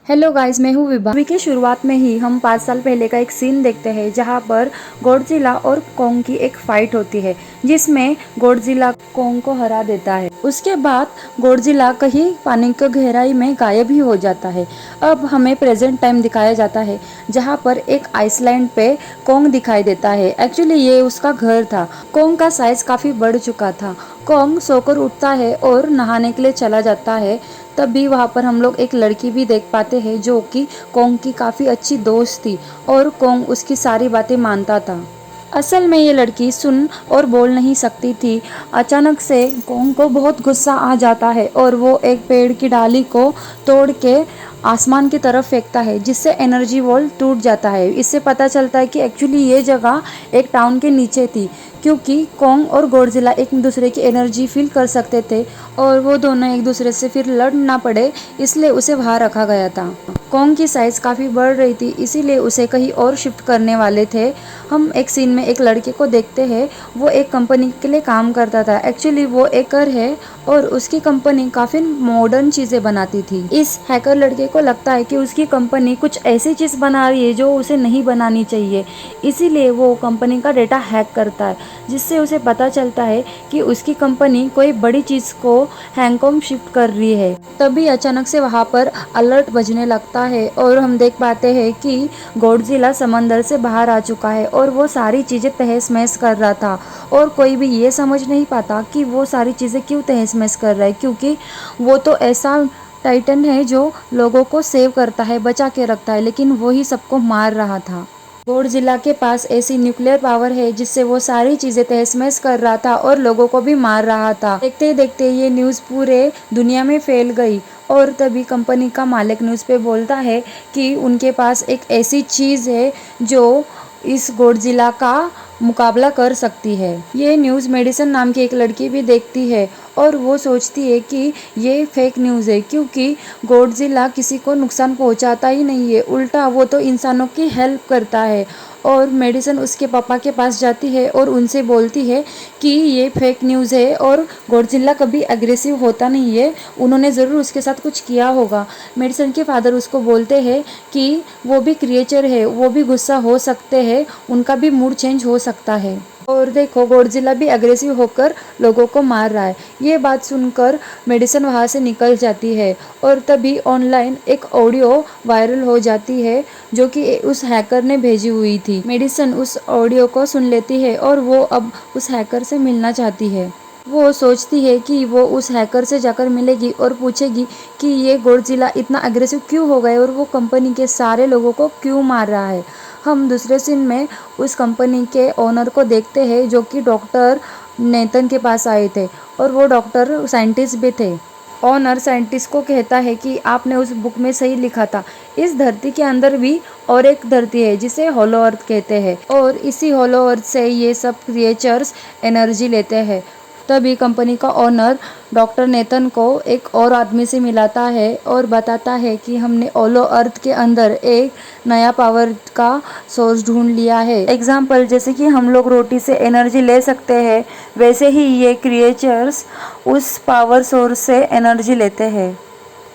Hello guys, मैं हूँ Vibha. Movie के शुरुआत में ही हम 5 साल पहले का एक सीन देखते हैं जहाँ पर गॉडजिला और कोंग की एक फाइट होती है जिसमें गॉडजिला कोंग को हरा देता है। उसके बाद गॉडजिला कहीं पानी की गहराई में गायब ही हो जाता है। अब हमें प्रेजेंट टाइम दिखाया जाता है जहाँ पर एक आइसलैंड पे कोंग दिखाई देता है। एक्चुअली ये उसका घर था। कोंग का साइज काफी बढ़ चुका था। कोंग सोकर उठता है और नहाने के लिए चला जाता है। तभी वहाँ पर हम लोग एक लड़की भी देख पाते हैं जो कि कोंग की काफ़ी अच्छी दोस्त थी और कोंग उसकी सारी बातें मानता था। असल में ये लड़की सुन और बोल नहीं सकती थी। अचानक से कोंग को बहुत गुस्सा आ जाता है और वो एक पेड़ की डाली को तोड़ के आसमान की तरफ फेंकता है जिससे एनर्जी वॉल टूट जाता है। इससे पता चलता है कि एक्चुअली ये जगह एक टाउन के नीचे थी क्योंकि कोंग और गॉडजिला एक दूसरे की एनर्जी फील कर सकते थे और वो दोनों एक दूसरे से फिर लड़ ना पड़े इसलिए उसे बाहर रखा गया था। कोंग की साइज़ काफ़ी बढ़ रही थी इसीलिए उसे कहीं और शिफ्ट करने वाले थे। हम एक सीन में एक लड़के को देखते हैं, वो एक कंपनी के लिए काम करता था। एक्चुअली वो हैकर है और उसकी कंपनी काफ़ी मॉडर्न चीज़ें बनाती थी। इस हैकर लड़के को लगता है कि उसकी कंपनी कुछ ऐसी चीज़ बना रही है जो उसे नहीं बनानी चाहिए, इसीलिए वो कंपनी का डेटा हैक करता है जिससे उसे पता चलता है कि उसकी कंपनी कोई बड़ी चीज़ को हैंगकांग शिफ्ट कर रही है। तभी अचानक से वहाँ पर अलर्ट बजने लगता है और हम देख पाते हैं कि गॉडजिला समंदर से बाहर आ चुका है और वो सारी चीज़ें तहस महस कर रहा था और कोई भी ये समझ नहीं पाता कि वो सारी चीज़ें क्यों तहस महस कर रहा है, क्योंकि वो तो ऐसा टाइटन है जो लोगों को सेव करता है, बचा के रखता है, लेकिन वो ही सबको मार रहा था। गॉडजिला के पास ऐसी न्यूक्लियर पावर है जिससे वो सारी चीज़ें तहस महस कर रहा था और लोगों को भी मार रहा था। देखते देखते ये न्यूज़ पूरे दुनिया में फैल गई और तभी कंपनी का मालिक न्यूज़ पे बोलता है कि उनके पास एक ऐसी चीज़ है जो इस गॉडजिला का मुकाबला कर सकती है। ये न्यूज़ मेडिसन नाम की एक लड़की भी देखती है और वो सोचती है कि ये फेक न्यूज़ है क्योंकि गॉडजिला किसी को नुकसान पहुंचाता ही नहीं है, उल्टा वो तो इंसानों की हेल्प करता है। और मेडिसन उसके पापा के पास जाती है और उनसे बोलती है कि ये फेक न्यूज़ है और गॉडजिला कभी एग्रेसिव होता नहीं है, उन्होंने ज़रूर उसके साथ कुछ किया होगा। मेडिसन के फादर उसको बोलते हैं कि वो भी क्रिएचर है, वो भी गुस्सा हो सकते हैं, उनका भी मूड चेंज हो सकता है। और देखो गॉडजिला भी एग्रेसिव होकर लोगों को मार रहा है। ये बात सुनकर मेडिसन वहाँ से निकल जाती है और तभी ऑनलाइन एक ऑडियो वायरल हो जाती है जो कि उस हैकर ने भेजी हुई थी। मेडिसन उस ऑडियो को सुन लेती है और वो अब उस हैकर से मिलना चाहती है। वो सोचती है कि वो उस हैकर से जाकर मिलेगी और पूछेगी कि ये गॉडजिला इतना एग्रेसिव क्यों हो गए और वो कंपनी के सारे लोगों को क्यों मार रहा है। हम दूसरे सीन में उस कंपनी के ओनर को देखते हैं जो कि डॉक्टर नेतन के पास आए थे और वो डॉक्टर साइंटिस्ट भी थे। ओनर साइंटिस्ट को कहता है कि आपने उस बुक में सही लिखा था, इस धरती के अंदर भी और एक धरती है जिसे होलो अर्थ कहते हैं और इसी होलो अर्थ से ये सब क्रिएचर्स एनर्जी लेते हैं। तभी कंपनी का ओनर डॉक्टर नेतन को एक और आदमी से मिलाता है और बताता है कि हमने ओलो अर्थ के अंदर एक नया पावर का सोर्स ढूंढ लिया है। एग्जाम्पल जैसे कि हम लोग रोटी से एनर्जी ले सकते हैं, वैसे ही ये क्रिएचर्स उस पावर सोर्स से एनर्जी लेते हैं।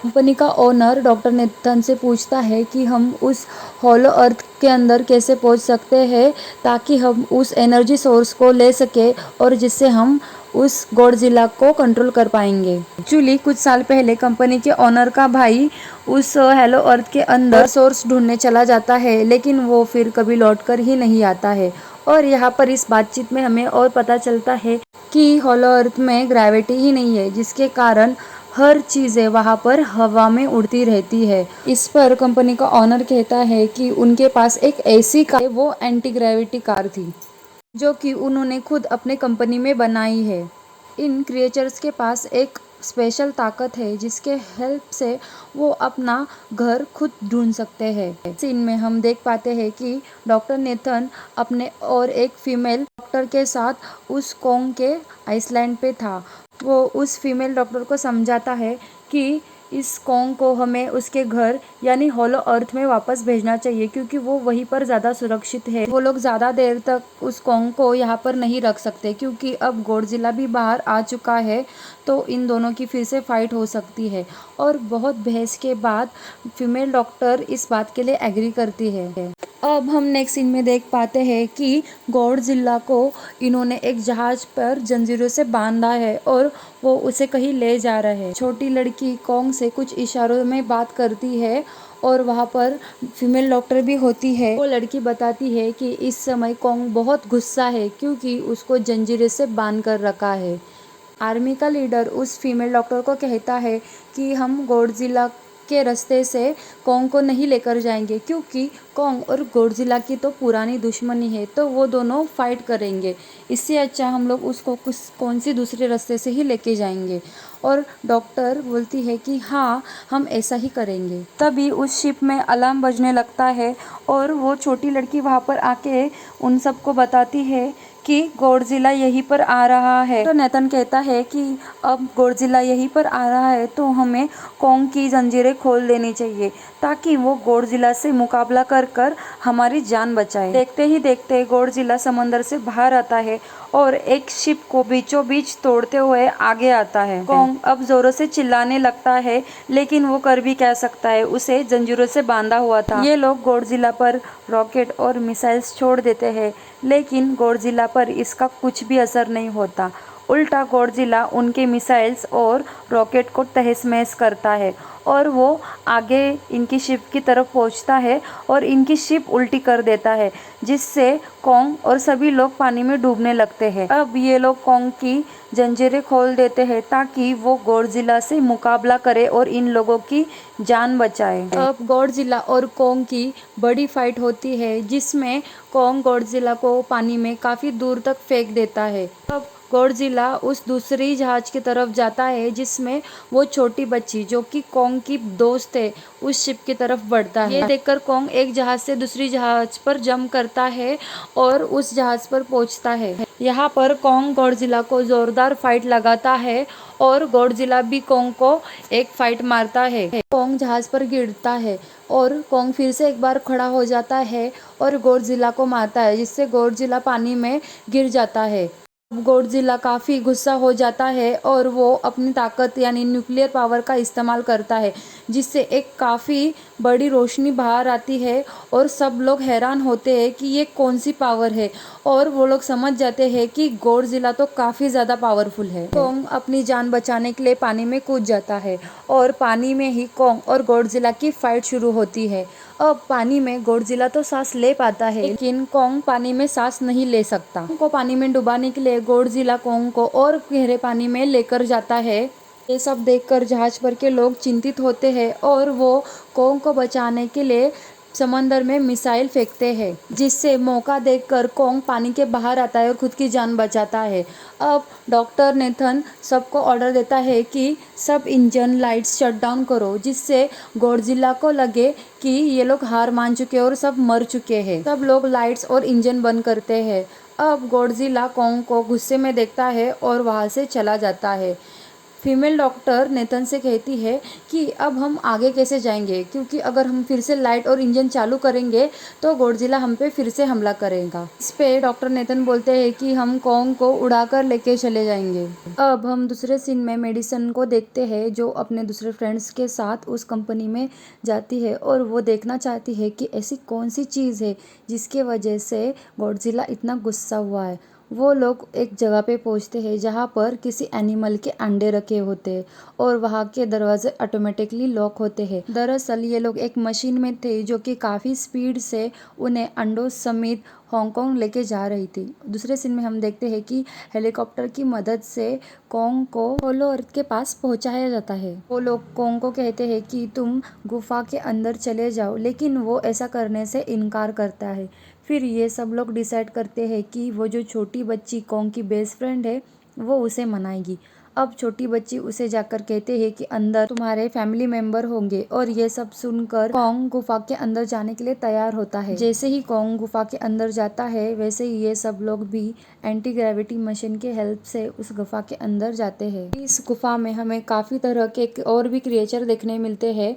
कंपनी का ओनर डॉक्टर नेतन से पूछता है कि हम उस होलो अर्थ के अंदर कैसे पहुंच सकते हैं ताकि हम उस एनर्जी सोर्स को ले सके और जिससे हम उस गॉडजिला को कंट्रोल कर पाएंगे। एक्चुअली कुछ साल पहले कंपनी के ओनर का भाई उस हेलो अर्थ के अंदर सोर्स ढूंढने चला जाता है लेकिन वो फिर कभी लौट कर ही नहीं आता है। और यहाँ पर इस बातचीत में हमें और पता चलता है कि होलो अर्थ में ग्रेविटी ही नहीं है जिसके कारण हर चीज़ें वहाँ पर हवा में उड़ती रहती है। इस पर कंपनी का ओनर कहता है कि उनके पास एक ऐसी कार, वो एंटी ग्रेविटी कार थी जो कि उन्होंने खुद अपने कंपनी में बनाई है। इन क्रिएचर्स के पास एक स्पेशल ताकत है जिसके हेल्प से वो अपना घर खुद ढूंढ सकते हैं। सीन में हम देख पाते हैं कि डॉक्टर नेथन अपने और एक फीमेल डॉक्टर के साथ उस कोंग के आइसलैंड पे था। वो उस फीमेल डॉक्टर को समझाता है कि इस कोंग को हमें उसके घर यानी होलो अर्थ में वापस भेजना चाहिए क्योंकि वो वहीं पर ज़्यादा सुरक्षित है। वो लोग ज़्यादा देर तक उस कोंग को यहाँ पर नहीं रख सकते क्योंकि अब गॉडजिला भी बाहर आ चुका है, तो इन दोनों की फिर से फाइट हो सकती है। और बहुत बहस के बाद फीमेल डॉक्टर इस बात के लिए एग्री करती है। अब हम नेक्स्ट सीन में देख पाते हैं कि गॉडजिला को इन्होंने एक जहाज पर जंजीरों से बांधा है और वो उसे कहीं ले जा रहा है। छोटी लड़की कॉन्ग से कुछ इशारों में बात करती है और वहाँ पर फीमेल डॉक्टर भी होती है। वो लड़की बताती है कि इस समय कॉन्ग बहुत गुस्सा है क्योंकि उसको जंजीरें से बांध कर रखा है। आर्मी का लीडर उस फीमेल डॉक्टर को कहता है कि हम गॉडजिला के रास्ते से कॉन्ग को नहीं लेकर जाएंगे क्योंकि कॉन्ग और गॉडजिला की तो पुरानी दुश्मनी है, तो वो दोनों फाइट करेंगे। इससे अच्छा हम लोग उसको कौन सी दूसरे रास्ते से ही लेके जाएंगे। और डॉक्टर बोलती है कि हाँ, हम ऐसा ही करेंगे। तभी उस शिप में अलार्म बजने लगता है और वो छोटी लड़की वहाँ पर आके उन सबको बताती है कि गॉडजिला यहीं पर आ रहा है। तो नेथन कहता है कि अब गॉडजिला यहीं पर आ रहा है तो हमें कॉन्ग की जंजीरें खोल देनी चाहिए ताकि वो गॉडजिला से मुकाबला कर हमारी जान बचाए। देखते ही देखते गॉडजिला समंदर से बाहर आता है और एक शिप को बीचों बीच तोड़ते हुए आगे आता है। कॉन्ग अब जोरों से चिल्लाने लगता है, लेकिन वो कर भी क्या सकता है, उसे जंजीरों से बांधा हुआ था। ये लोग गॉडजिला पर रॉकेट और मिसाइल्स छोड़ देते हैं, लेकिन गॉडजिला पर इसका कुछ भी असर नहीं होता। उल्टा गॉडजिला उनके मिसाइल्स और रॉकेट को तहस महस करता है और वो आगे इनकी शिप की तरफ पहुंचता है और इनकी शिप उल्टी कर देता है, जिससे कॉन्ग और सभी लोग पानी में डूबने लगते हैं। अब ये लोग कॉन्ग की जंजीरें खोल देते हैं ताकि वो गॉडजिला से मुकाबला करे और इन लोगों की जान बचाए। अब गॉडजिला और कॉन्ग की बड़ी फाइट होती है जिसमें कॉन्ग गॉडजिला को पानी में काफी दूर तक फेंक देता है। अब गॉडजिला उस दूसरी जहाज की तरफ जाता है जिसमें वो छोटी बच्ची जो कि कॉन्ग की दोस्त है उस शिप की तरफ बढ़ता है। ये देखकर कॉन्ग एक जहाज से दूसरी जहाज पर जंप करता है और उस जहाज पर पहुंचता है। यहाँ पर कॉन्ग गॉडजिला को जोरदार फाइट लगाता है और गॉडजिला भी कॉन्ग को एक फाइट मारता है। कॉन्ग जहाज पर गिरता है और कॉन्ग फिर से एक बार खड़ा हो जाता है और गॉडजिला को मारता है, जिससे गॉडजिला पानी में गिर जाता है। गॉडजिला काफ़ी गुस्सा हो जाता है और वो अपनी ताकत यानी न्यूक्लियर पावर का इस्तेमाल करता है, जिससे एक काफ़ी बड़ी रोशनी बाहर आती है और सब लोग हैरान होते हैं कि ये कौन सी पावर है और वो लोग समझ जाते हैं कि गॉडजिला तो काफ़ी ज़्यादा पावरफुल है। कॉन्ग अपनी जान बचाने के लिए पानी में कूद जाता है और पानी में ही कॉन्ग और गॉडजिला की फाइट शुरू होती है। अब पानी में गॉडजिला तो सांस ले पाता है, लेकिन कॉन्ग पानी में सांस नहीं ले सकता। कॉन्ग को पानी में डुबाने के लिए गॉडजिला कॉन्ग को और गहरे पानी में लेकर जाता है। ये सब देखकर जहाज पर के लोग चिंतित होते हैं और वो कॉन्ग को बचाने के लिए समंदर में मिसाइल फेंकते हैं, जिससे मौका देखकर कॉन्ग पानी के बाहर आता है और खुद की जान बचाता है। अब डॉक्टर नेथन सबको ऑर्डर देता है कि सब इंजन लाइट्स शट डाउन करो, जिससे गॉडजिला को लगे कि ये लोग हार मान चुके हैं और सब मर चुके हैं। सब लोग लाइट्स और इंजन बंद करते हैं। अब गॉडजिला कॉन्ग को गुस्से में देखता है और वहाँ से चला जाता है। फीमेल डॉक्टर नेथन से कहती है कि अब हम आगे कैसे जाएंगे, क्योंकि अगर हम फिर से लाइट और इंजन चालू करेंगे तो गॉडजिला हम पे फिर से हमला करेगा। इस पे डॉक्टर नेथन बोलते हैं कि हम कॉन्ग को उड़ाकर लेके चले जाएंगे। अब हम दूसरे सीन में मेडिसन को देखते हैं जो अपने दूसरे फ्रेंड्स के साथ उस कंपनी में जाती है और वो देखना चाहती है कि ऐसी कौन सी चीज़ है जिसके वजह से गॉडजिला इतना गुस्सा हुआ है। वो लोग एक जगह पे पहुंचते हैं जहाँ पर किसी एनिमल के अंडे रखे होते हैं और वहाँ के दरवाजे ऑटोमेटिकली लॉक होते हैं। दरअसल ये लोग एक मशीन में थे जो कि काफ़ी स्पीड से उन्हें अंडों समेत हांगकांग लेके जा रही थी। दूसरे सीन में हम देखते हैं कि हेलीकॉप्टर की मदद से कॉन्ग को होलो अर्थ के पास पहुंचाया जाता है। वो लोग कॉन्ग को कहते हैं कि तुम गुफा के अंदर चले जाओ, लेकिन वो ऐसा करने से इनकार करता है। फिर ये सब लोग डिसाइड करते हैं कि वो जो छोटी बच्ची कॉन्ग की बेस्ट फ्रेंड है वो उसे मनाएगी। अब छोटी बच्ची उसे जाकर कहते हैं कि अंदर तुम्हारे फैमिली मेंबर होंगे और ये सब सुनकर कॉन्ग गुफा के अंदर जाने के लिए तैयार होता है। जैसे ही कॉन्ग गुफा के अंदर जाता है वैसे ही ये सब लोग भी एंटी ग्रेविटी मशीन के हेल्प से उस गुफा के अंदर जाते हैं। इस गुफा में हमें काफ़ी तरह के और भी क्रिएचर देखने मिलते हैं।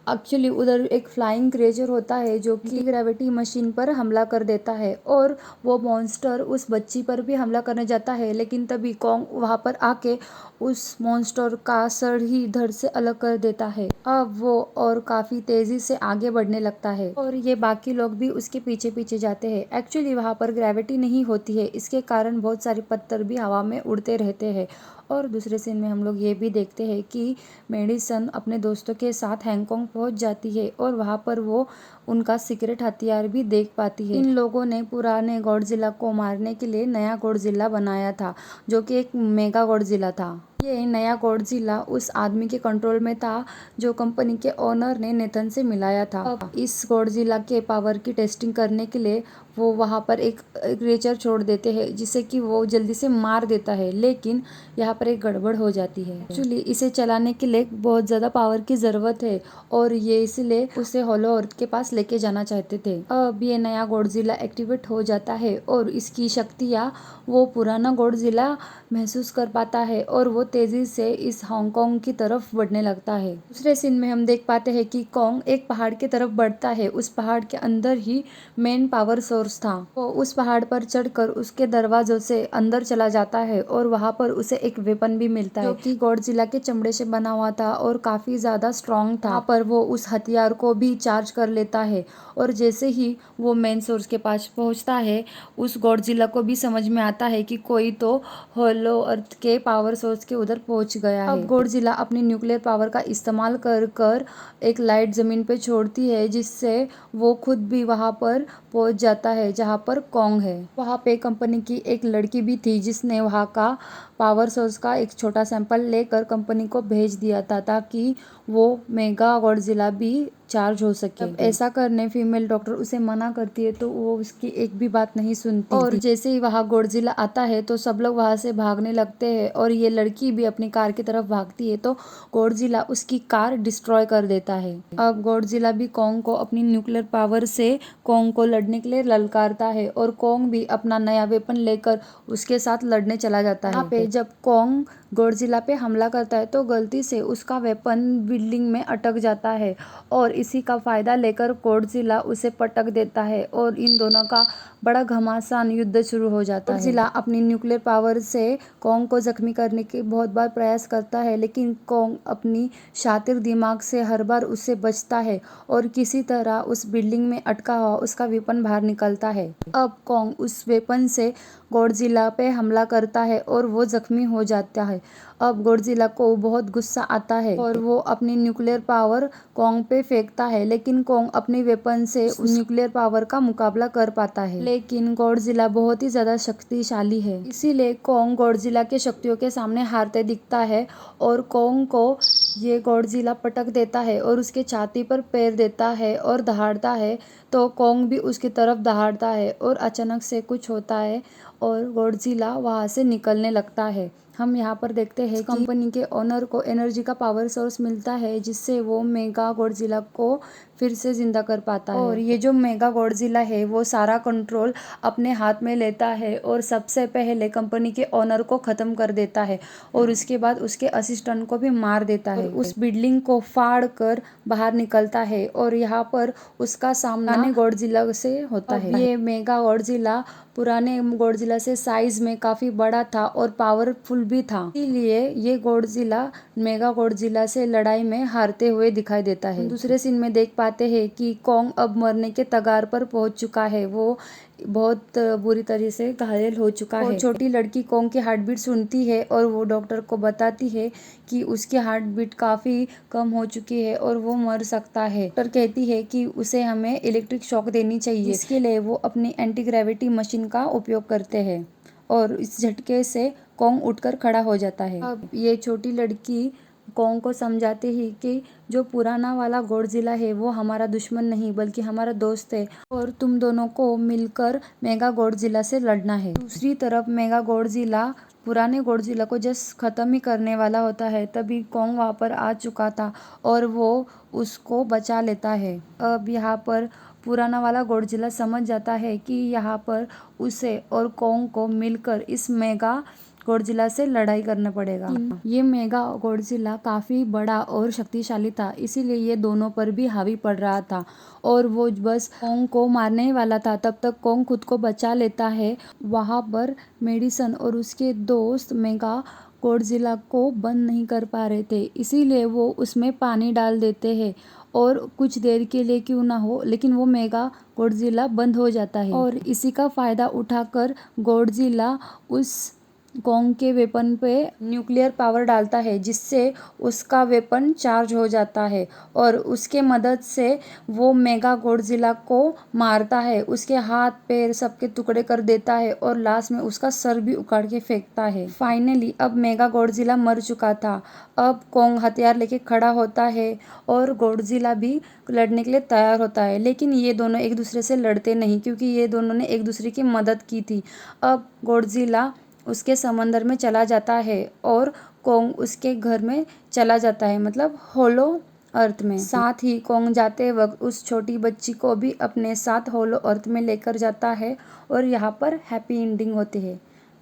एक्चुअली उधर एक फ्लाइंग क्रिएचर होता है जो कि ग्रेविटी मशीन पर हमला कर देता है और वो मॉन्स्टर उस बच्ची पर भी हमला करने जाता है, लेकिन तभी कॉन्ग वहाँ पर आके उस मॉन्स्टर का सर ही धड़ से अलग कर देता है। अब वो और काफी तेजी से आगे बढ़ने लगता है और ये बाकी लोग भी उसके पीछे पीछे जाते हैं। एक्चुअली वहां पर ग्रेविटी नहीं होती है, इसके कारण बहुत सारे पत्थर भी हवा में उड़ते रहते हैं। और दूसरे सीन में हम लोग ये भी देखते हैं कि मेडिसन अपने दोस्तों के साथ हैंगकांग पहुंच जाती है और वहां पर वो उनका सीक्रेट हथियार भी देख पाती है। इन लोगों ने पुराने गॉडजिला को मारने के लिए नया गॉडजिला बनाया था, जो कि एक मेगा गॉडजिला था। ये नया गॉडजिला उस आदमी के कंट्रोल में था जो कंपनी के ओनर ने नेथन से मिलाया था। अब इस गॉडजिला के पावर की टेस्टिंग करने के लिए वो वहां पर एक क्रिएचर छोड़ देते हैं जिसे कि वो जल्दी से मार देता है, लेकिन यहाँ पर एक गड़बड़ हो जाती है। एक्चुअली इसे चलाने के लिए बहुत ज्यादा पावर की जरूरत है और ये इसलिए उसे होलो अर्थ के पास लेके जाना चाहते थे। अब ये नया गॉडजिला एक्टिवेट हो जाता है और इसकी शक्तियाँ वो पुराना गॉडजिला महसूस कर पाता है और वो तेजी से इस हांगकांग की तरफ बढ़ने लगता है। दूसरे सीन में हम देख पाते हैं कि कॉन्ग एक पहाड़ की तरफ बढ़ता है। उस पहाड़ के अंदर ही मेन पावर सोर्स था। वो उस पहाड़ पर चढ़कर उसके दरवाजों से अंदर चला जाता है और वहां पर उसे एक वेपन भी मिलता है जो कि गॉडजिला के चमड़े से बना हुआ था और काफी ज्यादा स्ट्रॉन्ग था। वहां पर वो उस हथियार को भी चार्ज कर लेता है और जैसे ही वो मेन सोर्स के पास पहुंचता है, उस गॉडजिला को भी समझ में आता है कि कोई तो होलो अर्थ के पावर सोर्स के उधर पहुंच गया है। अब गॉडजिला अपनी न्यूक्लियर पावर का इस्तेमाल कर कर एक लाइट जमीन पे छोड़ती है जिससे वो खुद भी वहां पर पहुंच जाता है जहां पर कॉन्ग है। वहां पे कंपनी की एक लड़की भी थी जिसने वहां का पावर सोर्स का एक छोटा सैंपल लेकर कंपनी को भेज दिया था ताकि वो मेगा गॉडजिला भी चार्ज हो सके। ऐसा करने फीमेल डॉक्टर उसे मना करती है तो वो उसकी एक भी बात नहीं सुनती और जैसे ही वहां गॉडजिला आता है तो सब लोग वहां से भागने लगते हैं और ये लड़की भी अपनी कार की तरफ भागती है तो गॉडजिला उसकी कार डिस्ट्रॉय कर देता है। अब गॉडजिला भी कॉन्ग को अपनी न्यूक्लियर पावर से कॉन्ग को लड़ने के लिए ललकारता है और कॉन्ग भी अपना नया वेपन लेकर उसके साथ लड़ने चला जाता है। यहाँ पे जब कॉन्ग गॉडजिला पे हमला करता है तो गलती से उसका वेपन बिल्डिंग में अटक जाता है और इसी का फायदा लेकर गॉडजिला उसे पटक देता है और इन दोनों का बड़ा घमासान युद्ध शुरू हो जाता है। गॉडजिला अपनी न्यूक्लियर पावर से कॉन्ग को जख्मी करने के बहुत बार प्रयास करता है, लेकिन कॉन्ग अपनी शातिर दिमाग से हर बार उससे बचता है और किसी तरह उस बिल्डिंग में अटका हुआ उसका वेपन बाहर निकलता है। अब कॉन्ग उस वेपन से गॉडजिला पे हमला करता है और वो जख्मी हो जाता है। अब गॉडजिला को बहुत गुस्सा आता है और वो अपनी न्यूक्लियर पावर कॉन्ग पे फेंकता है, लेकिन कॉन्ग अपने वेपन से उस न्यूक्लियर पावर का मुकाबला कर पाता है। लेकिन गॉडजिला बहुत ही ज्यादा शक्तिशाली है, इसीलिए कॉन्ग गॉडजिला के शक्तियों के सामने हारते दिखता है और कॉन्ग को ये गॉडजिला पटक देता है और उसके छाती पर पैर देता है और दहाड़ता है तो कॉन्ग भी उसकी तरफ दहाड़ता है और अचानक से कुछ होता है और गॉडजिला वहां से निकलने लगता है। हम यहाँ पर देखते हैं कंपनी के ओनर को एनर्जी का पावर सोर्स मिलता है जिससे वो मेगा गॉडजिला को फिर से जिंदा कर पाता है और ये जो मेगा गॉडजिला है वो सारा कंट्रोल अपने हाथ में लेता है और सबसे पहले कंपनी के ओनर को खत्म कर देता है और उसके बाद उसके असिस्टेंट को भी मार देता है। उस बिल्डिंग को फाड़ कर बाहर निकलता है और यहाँ पर उसका सामना गॉडजिला से होता है। ये मेगा गॉडजिला पुराने गॉडजिला से साइज में काफी बड़ा था और पावरफुल भी था, इसीलिए ये गॉडजिला मेगा गॉडजिला से लड़ाई में हारते हुए दिखाई देता है। दूसरे सीन में देख पाते हैं कि कॉन्ग अब मरने के कगार पर पहुंच चुका है। वो बहुत बुरी तरह से घायल हो चुका है। छोटी लड़की कॉन्ग की हार्ट बीट सुनती है और वो डॉक्टर को बताती है कि उसकी हार्ट बीट काफी कम हो चुकी है और वो मर सकता है। डॉक्टर कहती है कि उसे हमें इलेक्ट्रिक शॉक देनी चाहिए। इसके लिए वो अपनी एंटी ग्रेविटी मशीन का उपयोग करते हैं और इस झटके से कॉन्ग उठकर खड़ा हो जाता है। अब ये छोटी लड़की कॉन्ग को समझाते ही कि जो पुराना वाला गॉडजिला है वो हमारा दुश्मन नहीं बल्कि हमारा दोस्त है और तुम दोनों को मिलकर मेगा गॉडजिला से लड़ना है। दूसरी तरफ मेगा गॉडजिला पुराने गॉडजिला को जस्ट खत्म ही करने वाला होता है, तभी कॉन्ग वहां पर आ चुका था और वो उसको बचा लेता है। अब यहाँ पर पुराना वाला गॉडजिला समझ जाता है कि यहाँ पर उसे और कॉन्ग को मिलकर इस मेगा गॉडजिला से लड़ाई करना पड़ेगा। ये मेगा गॉडजिला काफी बड़ा और शक्तिशाली था, इसीलिए ये दोनों पर भी हावी पड़ रहा था और वो बस कॉन्ग को मारने वाला था। तब तक कॉन्ग खुद को बचा लेता है। वहां पर मेडिसन और उसके दोस्त मेगा गॉडजिला को बंद नहीं कर पा रहे थे, इसीलिए वो उसमें पानी डाल देते हैं और कुछ देर के लिए क्यों ना हो, लेकिन वो मेगा गॉडजिला बंद हो जाता है। और इसी का फ़ायदा उठाकर गॉडजिला उस कॉन्ग के वेपन पे न्यूक्लियर पावर डालता है, जिससे उसका वेपन चार्ज हो जाता है और उसके मदद से वो मेगा गॉडजिला को मारता है, उसके हाथ पैर सबके टुकड़े कर देता है और लास्ट में उसका सर भी उखाड़ के फेंकता है। फाइनली अब मेगा गॉडजिला मर चुका था। अब कॉन्ग हथियार लेके खड़ा होता है और गॉडजिला भी लड़ने के लिए तैयार होता है, लेकिन ये दोनों एक दूसरे से लड़ते नहीं, क्योंकि ये दोनों ने एक दूसरे की मदद की थी। अब गॉडजिला उसके समंदर में चला जाता है और कॉन्ग उसके घर में चला जाता है, मतलब होलो अर्थ में। साथ ही कॉन्ग जाते वक्त उस छोटी बच्ची को भी अपने साथ होलो अर्थ में लेकर जाता है और यहाँ पर हैप्पी एंडिंग होती है।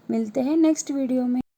मिलते हैं नेक्स्ट वीडियो में।